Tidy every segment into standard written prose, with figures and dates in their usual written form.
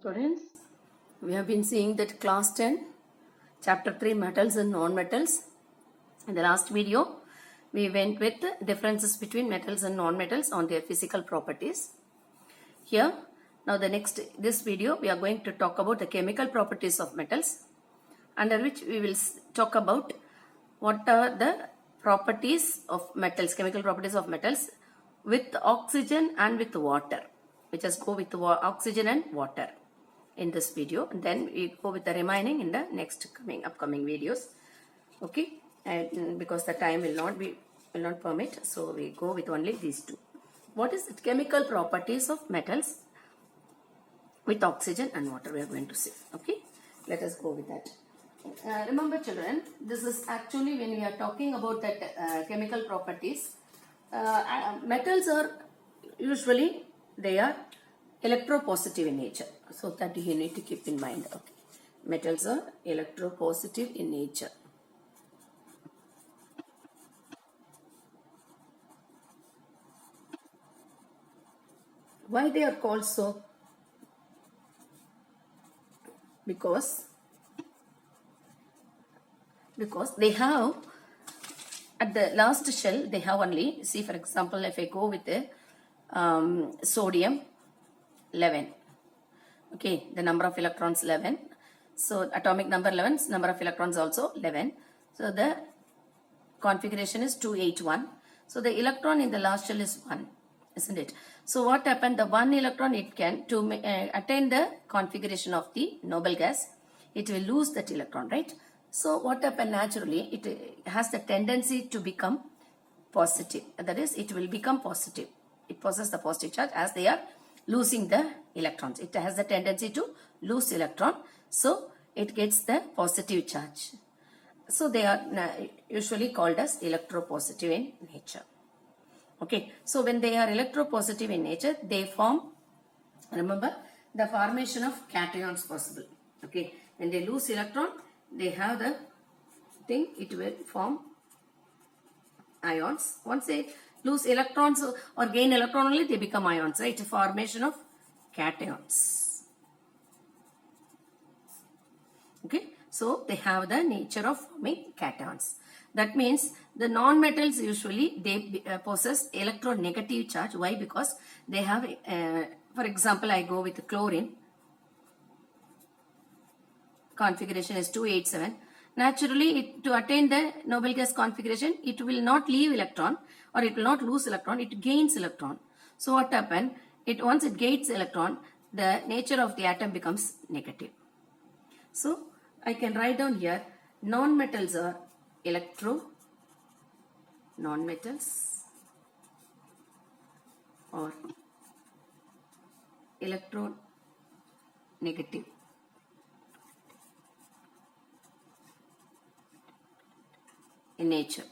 Students, we have been seeing that class 10, chapter 3, metals and non-metals. In the last video, we went with the differences between metals and non-metals on their physical properties. Here, now this video, we are going to talk about the chemical properties of metals, under which we will talk about what are the properties of metals, chemical properties of metals with oxygen and with water. We just go with oxygen and water in this video, and then we go with the remaining in the next upcoming videos. Okay, and because the time will not permit, so we go with only these two. What is the chemical properties of metals with oxygen and water? We are going to see. Okay, let us go with that. Remember, children, this is actually when we are talking about that chemical properties. Metals are usually they are electropositive in nature, so that you need to keep in mind. Okay, metals are electropositive in nature. Why they are called so? Because they have at the last shell they have only, see for example, if I go with the sodium 11, okay, the number of electrons 11, so atomic number 11, number of electrons also 11, so the configuration is 281, so the electron in the last shell is 1, isn't it? So what happened, the one electron, it can to attain the configuration of the noble gas, it will lose that electron, right? So what happened, naturally it has the tendency to become positive, that is, it will become positive, it possesses the positive charge as they are losing the electrons. It has the tendency to lose electron, so it gets the positive charge. So they are usually called as electropositive in nature. Okay, so when they are electropositive in nature, they form, remember, the formation of cations possible. Okay, when they lose electron, they have the thing, it will form ions. Once they lose electrons or gain electron only, they become ions, right? Formation of cations. Okay, so they have the nature of forming cations. That means the non-metals usually they possess electronegative charge. Why? Because they have, for example, I go with chlorine. Configuration is 287. Naturally, to attain the noble gas configuration, it will not leave electron or it will not lose electron, it gains electron. So what happened? Once it gains electron, the nature of the atom becomes negative. So I can write down here, non-metals are non-metals or electronegative. In nature.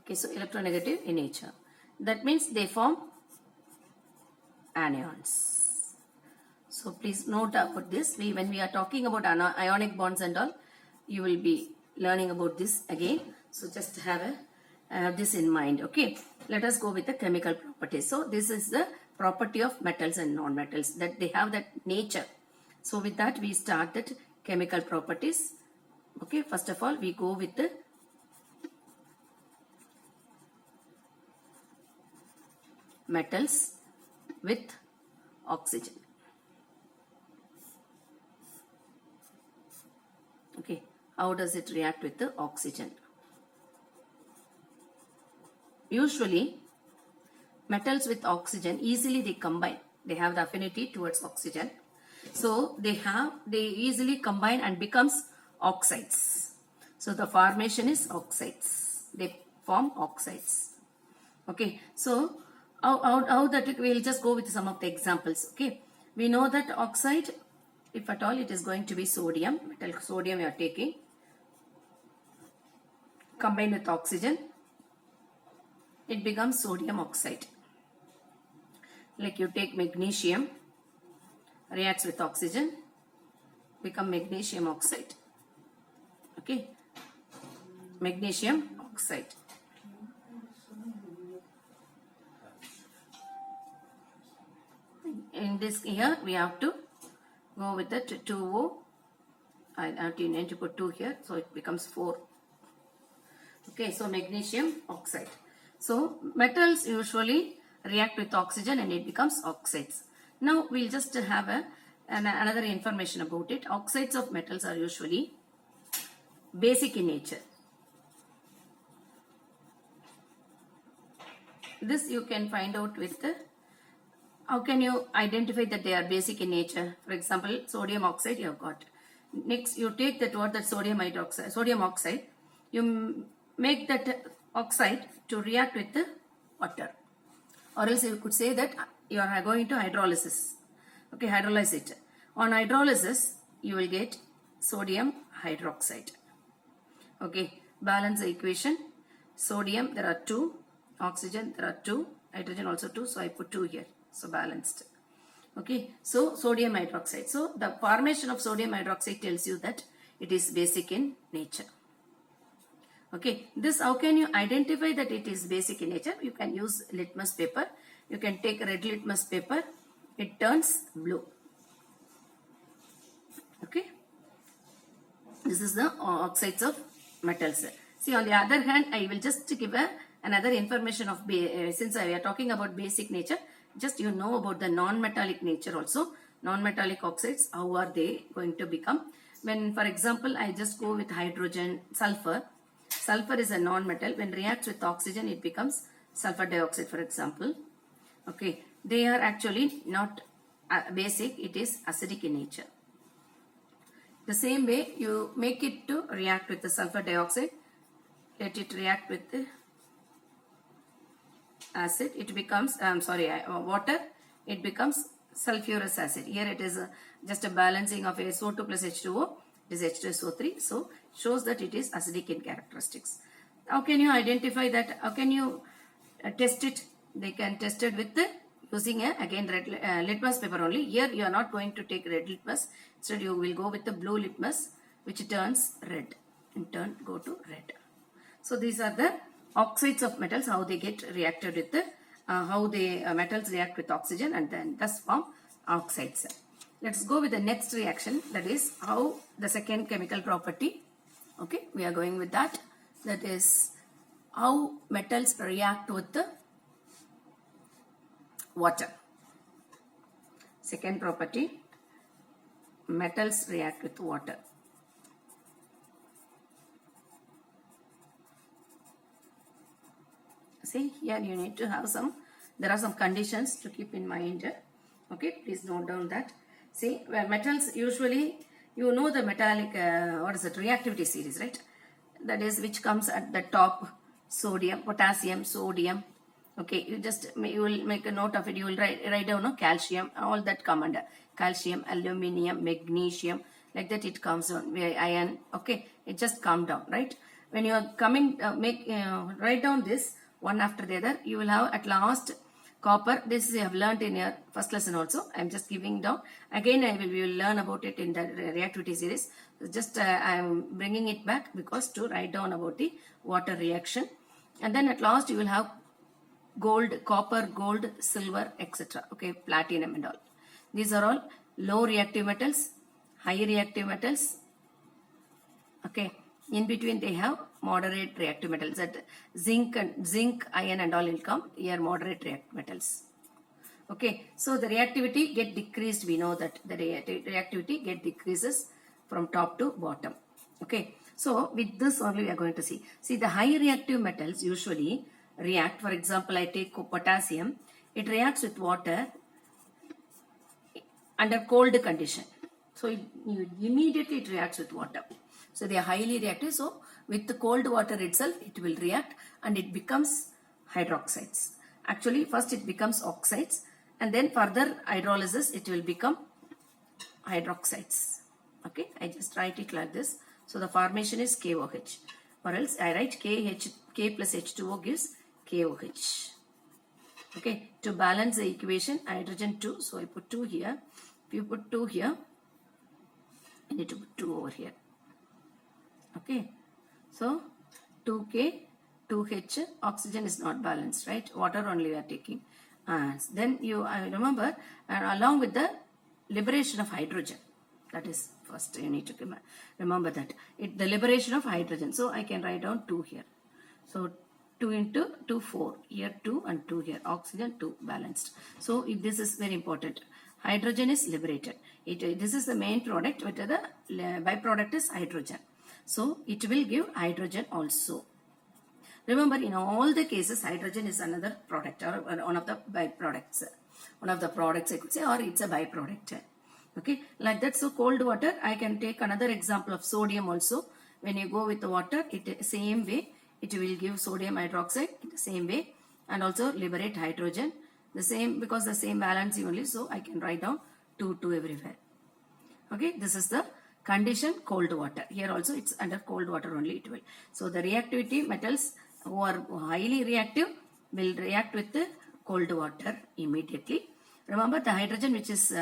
Okay, so electronegative in nature. That means they form anions. So please note about this. When we are talking about ionic bonds and all, you will be learning about this again. So just have this in mind. Okay, let us go with the chemical properties. So this is the property of metals and non-metals, that they have that nature. So with that we start that chemical properties. Okay, first of all we go with the metals with oxygen. Okay, how does it react with the oxygen? Usually metals with oxygen easily they combine, they have the affinity towards oxygen, so they easily combine and becomes oxides. So the formation is oxides, they form oxides. Okay, so how that we will just go with some of the examples. Okay, we know that oxide, if at all, it is going to be sodium, metal sodium you are taking, combined with oxygen, it becomes sodium oxide. Like you take magnesium, reacts with oxygen, become magnesium oxide. Okay, magnesium oxide. in this here we have to go with the 2O. I need to put 2 here, so it becomes 4. Okay, so magnesium oxide. So metals usually react with oxygen and it becomes oxides. Now we'll just have another information about it. Oxides of metals are usually basic in nature. This you can find out with how can you identify that they are basic in nature. For example, sodium oxide you have got. Next you take that sodium oxide, you make that oxide to react with the water, or else you could say that you are going to hydrolysis. Okay, hydrolyze it. On hydrolysis you will get sodium hydroxide. Okay, balance the equation. Sodium there are 2, oxygen there are 2, hydrogen also 2, so I put 2 here, so balanced. Okay, so sodium hydroxide. So the formation of sodium hydroxide tells you that it is basic in nature. Okay, this how can you identify that it is basic in nature? You can use litmus paper. You can take red litmus paper. It turns blue. Okay, this is the oxides of metals. See, on the other hand, I will just give another information of since we are talking about basic nature. Just you know about the non-metallic nature also. Non-metallic oxides, how are they going to become? When, for example, I just go with hydrogen, sulfur. Sulfur is a non-metal. When reacts with oxygen, it becomes sulfur dioxide, for example. Okay, they are actually not basic. It is acidic in nature. The same way, you make it to react with the sulfur dioxide. Let it react with the acid, it becomes water, it becomes sulfurous acid. Here it is just a balancing of SO2 plus H2O, it is H2SO3, so shows that it is acidic in characteristics. How can you identify that? How can you test it? They can test it with using again red litmus paper only. Here you are not going to take red litmus, instead you will go with the blue litmus which turns red, in turn go to red. So these are the oxides of metals, how they get reacted with the how the metals react with oxygen and then thus form oxides. Let's go with the next reaction, that is how the second chemical property. Okay, we are going with that. That is how metals react with the water. Second property, metals react with water. See, here you need to have there are some conditions to keep in mind. Okay, please note down that. See, where metals usually, you know the metallic, reactivity series, right? That is which comes at the top, sodium, potassium, sodium. Okay, you will make a note of it. You will write down calcium, all that come under calcium, aluminium, magnesium, like that it comes down. Iron, okay, it just come down, right? When you are coming, write down this one after the other. You will have at last copper. This you have learnt in your first lesson also. I am just giving down. Again, we will learn about it in the reactivity series. Just I am bringing it back because to write down about the water reaction. And then at last you will have gold, copper, gold, silver, etc. Okay, platinum and all. These are all low reactive metals, high reactive metals. Okay, in between they have moderate reactive metals. That zinc, iron and all will come here, moderate reactive metals. Okay, so the reactivity get decreased. We know that the reactivity get decreases from top to bottom. Okay, so with this only we are going to see. See, the high reactive metals usually react. For example, I take potassium. It reacts with water under cold condition. So immediately it reacts with water. So they are highly reactive. So with the cold water itself, it will react and it becomes hydroxides. Actually, first it becomes oxides and then further hydrolysis, it will become hydroxides. Okay, I just write it like this. So the formation is KOH, or else I write K plus H2O gives KOH. Okay, to balance the equation, hydrogen 2, so I put 2 here. If you put 2 here, I need to put 2 over here. Okay, so 2K, 2H, oxygen is not balanced, right? Water only we are taking. Then you remember, along with the liberation of hydrogen. That is first you need to remember that. The liberation of hydrogen. So I can write down 2 here. So 2 into 2, 4. Here 2 and 2 here. Oxygen 2 balanced. So this is very important. Hydrogen is liberated. This is the main product, but the byproduct is hydrogen. So it will give hydrogen also. Remember, in all the cases, hydrogen is another product or one of the byproducts. One of the products I could say, or it's a byproduct. Okay, like that. So cold water, I can take another example of sodium also. When you go with the water, same way, it will give sodium hydroxide in the same way and also liberate hydrogen. The same, because the same valence only, so I can write down 2 everywhere. Okay, this is the condition cold water. Here also it's under cold water only it will. So the reactivity, metals who are highly reactive will react with the cold water immediately. Remember, the hydrogen which is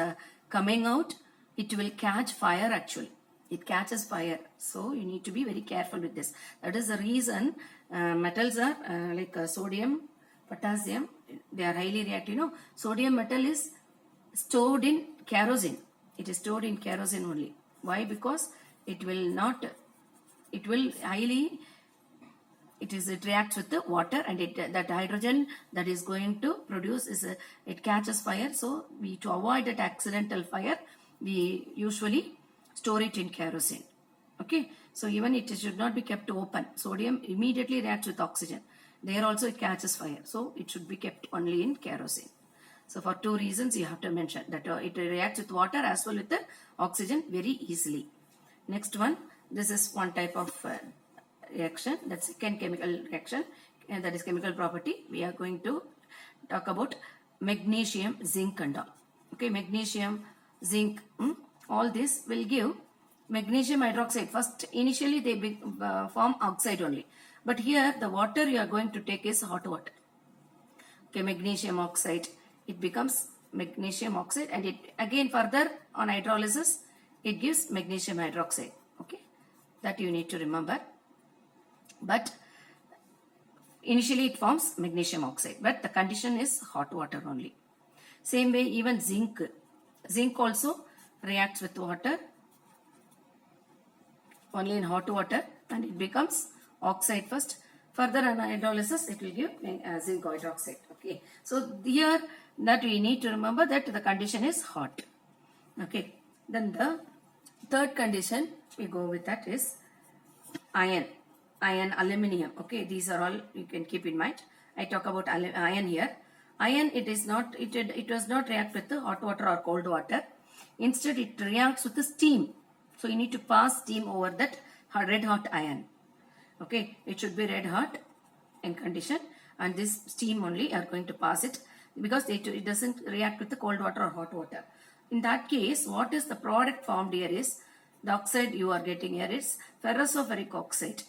coming out, it will catch fire actually. It catches fire. So you need to be very careful with this. That is the reason metals are like sodium, potassium, they are highly reactive. Sodium metal is stored in kerosene. It is stored in kerosene only. Why? Because it reacts with the water, and that hydrogen that is going to produce it catches fire. So to avoid that accidental fire, we usually store it in kerosene. Okay, so even it should not be kept open. Sodium immediately reacts with oxygen. There also it catches fire, so it should be kept only in kerosene. So for 2 reasons you have to mention that it reacts with water as well with the oxygen very easily. Next one, this is one type of reaction, that's second chemical reaction, and that is chemical property. We are going to talk about magnesium, zinc and all. Okay, magnesium, zinc, all this will give magnesium hydroxide. First, initially they form oxide only. But here the water you are going to take is hot water. Okay, magnesium oxide, it becomes magnesium oxide, and it again further on hydrolysis, it gives magnesium hydroxide. Okay, that you need to remember. But initially it forms magnesium oxide, but the condition is hot water only. Same way even zinc. Zinc also reacts with water, only in hot water, and it becomes oxide first. Further on hydrolysis, it will give zinc hydroxide. Okay, so here that we need to remember that the condition is hot. Okay, then the third condition we go with that is iron, aluminium. Okay, these are all you can keep in mind. I talk about iron here. Iron, it does not react with the hot water or cold water. Instead, it reacts with the steam. So you need to pass steam over that red hot iron. Okay, it should be red hot in condition, and this steam only are going to pass it, because it doesn't react with the cold water or hot water. In that case, what is the product formed here is, the oxide you are getting here is ferroso-ferric oxide.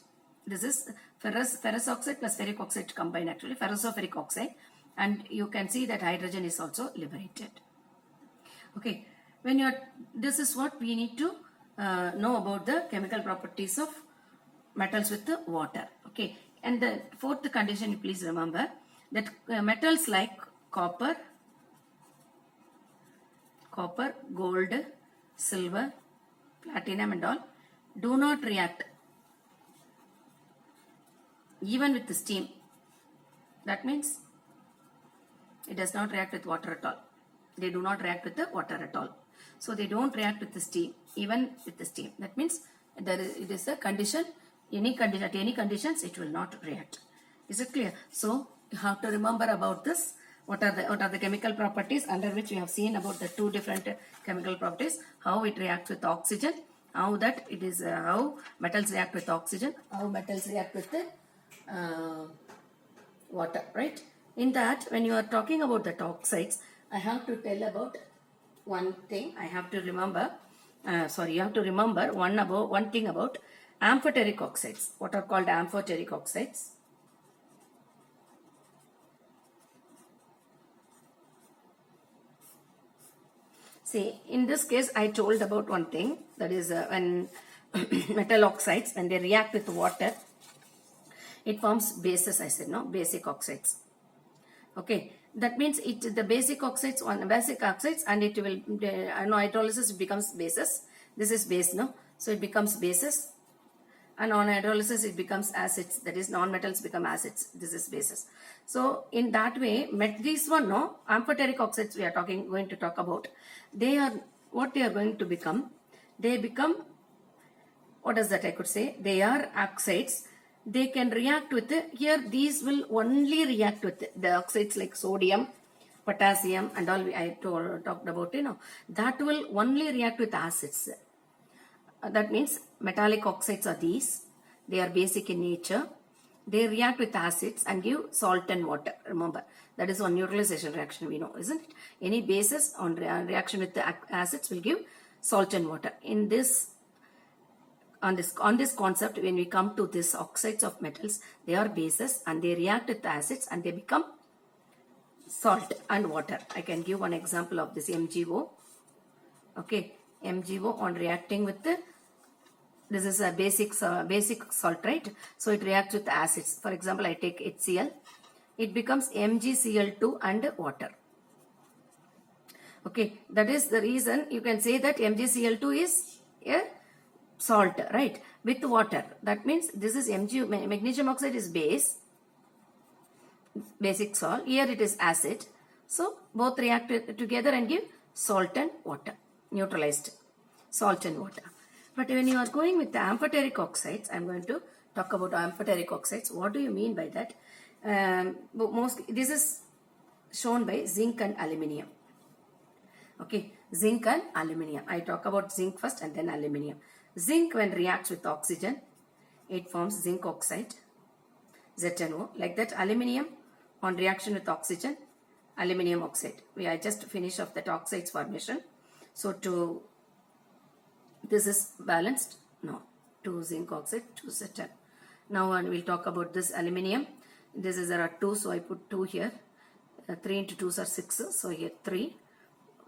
This is ferrous oxide plus ferric oxide combined actually, ferroso-ferric oxide, and you can see that hydrogen is also liberated. Okay, this is what we need to know about the chemical properties of metals with the water. Okay, and the fourth condition, please remember that metals like copper, gold, silver, platinum and all do not react even with the steam. That means it does not react with water at all. They do not react with the water at all. So they don't react with the steam, even with the steam. That means it is a condition, at any conditions it will not react. Is it clear? So you have to remember about this. What are the chemical properties under which we have seen about the 2 different chemical properties, how it reacts with oxygen, how metals react with oxygen, how metals react with the water, right? In that, when you are talking about the oxides, I have to tell about one thing. I have to remember, you have to remember one thing about amphoteric oxides. What are called amphoteric oxides? See, in this case, I told about one thing, that is when metal oxides, when they react with water, it forms bases, I said, no, basic oxides. Okay, That means the basic oxides on basic oxides, and it will hydrolysis becomes bases. This is base, no? So it becomes bases, and on hydrolysis it becomes acids. That is, non-metals become acids. This is bases. So in that way, these one, no, amphoteric oxides we are going to talk about. They are what they are going to become. They become, what is that I could say? They are oxides. They can react with here. These will only react with the oxides like sodium, potassium, and all I talked about. That will only react with acids. That means metallic oxides are these. They are basic in nature. They react with acids and give salt and water. Remember, that is one neutralization reaction we know, isn't it? Any bases on reaction with the acids will give salt and water. In this, on this concept, when we come to this oxides of metals, they are bases and they react with acids and they become salt and water. I can give one example of this MgO. Okay, MgO on reacting with this is a basic salt, right? So it reacts with acids. For example, I take HCl. It becomes MgCl2 and water. Okay, that is the reason you can say that MgCl2 is a salt, right? With water. That means this is magnesium oxide is basic salt. Here it is acid. So both react together and give salt and water. Neutralized salt and water. But when you are going with the amphoteric oxides, I am going to talk about amphoteric oxides. What do you mean by that? Mostly this is shown by zinc and aluminium. Okay, zinc and aluminium. I talk about zinc first and then aluminium. Zinc, when reacts with oxygen, it forms zinc oxide, ZnO. Like that, aluminium on reaction with oxygen, aluminium oxide. I just finished off that oxides formation. So this is balanced. No, 2 zinc oxide, 2 Zn. Now we'll talk about this aluminium. There are 2, so I put 2 here. 3 into 2 are 6, so here 3.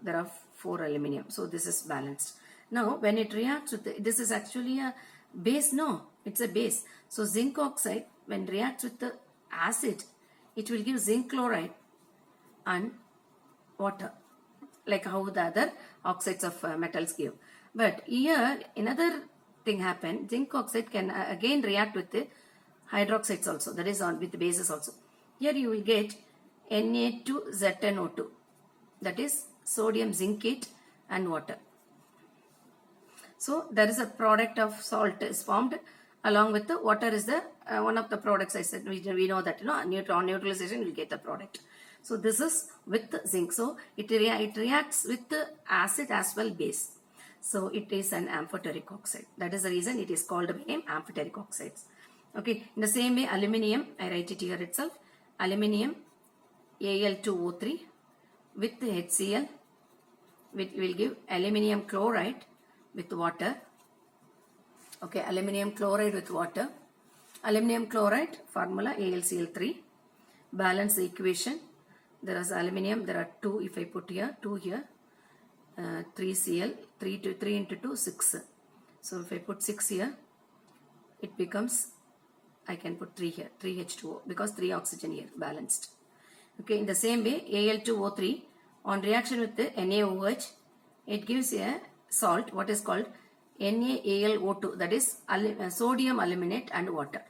There are 4 aluminium. So this is balanced. Now when it reacts with this is actually a base. No, it's a base. So zinc oxide, when reacts with the acid, it will give zinc chloride and water, like how the other oxides of metals give. But here another thing happened. Zinc oxide can again react with the hydroxides also, that is with the bases also. Here you will get Na2ZnO2, that is sodium zincate and water. So there is a product of salt is formed along with the water is the one of the products. I said we know that on neutralization we get the product. So this is with the zinc. So it reacts with the acid as well base. So it is an amphoteric oxide. That is the reason it is called by name amphoteric oxides. Okay. In the same way, aluminium, I write it here itself. Aluminium Al2O3 with the HCl, will give aluminium chloride with water. Okay, aluminium chloride with water. Aluminium chloride formula AlCl3. Balance the equation. There is aluminium. There are 2. If I put here 2 here, 3Cl, 3 into 2, 6. So if I put 6 here, it becomes, I can put 3 here, 3H2O, because 3 oxygen here, balanced. Okay, in the same way, Al2O3 on reaction with the NaOH, it gives a salt, what is called NaAlO2, that is sodium aluminate and water.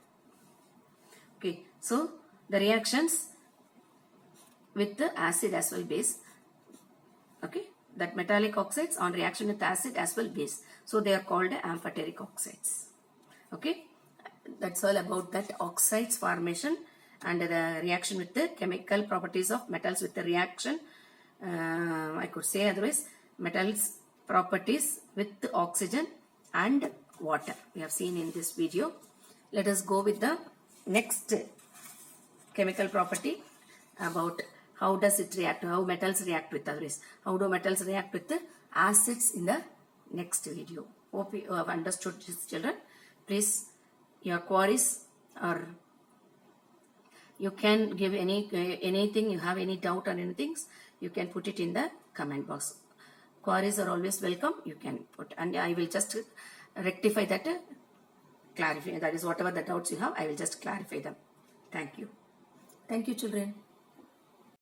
Okay, so the reactions with the acid as well base. Okay, that metallic oxides on reaction with acid as well base. So they are called amphoteric oxides. Okay, that's all about that oxides formation and the reaction with the chemical properties of metals with the reaction. I could say otherwise, metals properties with the oxygen and water we have seen in this video. Let us go with the next chemical property about how does it react, how metals react with others, how do metals react with the acids in the next video. Hope you have understood this, children. Please, your queries, or you can give anything, you have any doubt or anything, you can put it in the comment box. Queries are always welcome, you can put, and I will just rectify that, clarify, that is whatever the doubts you have, I will just clarify them. Thank you. Thank you, children.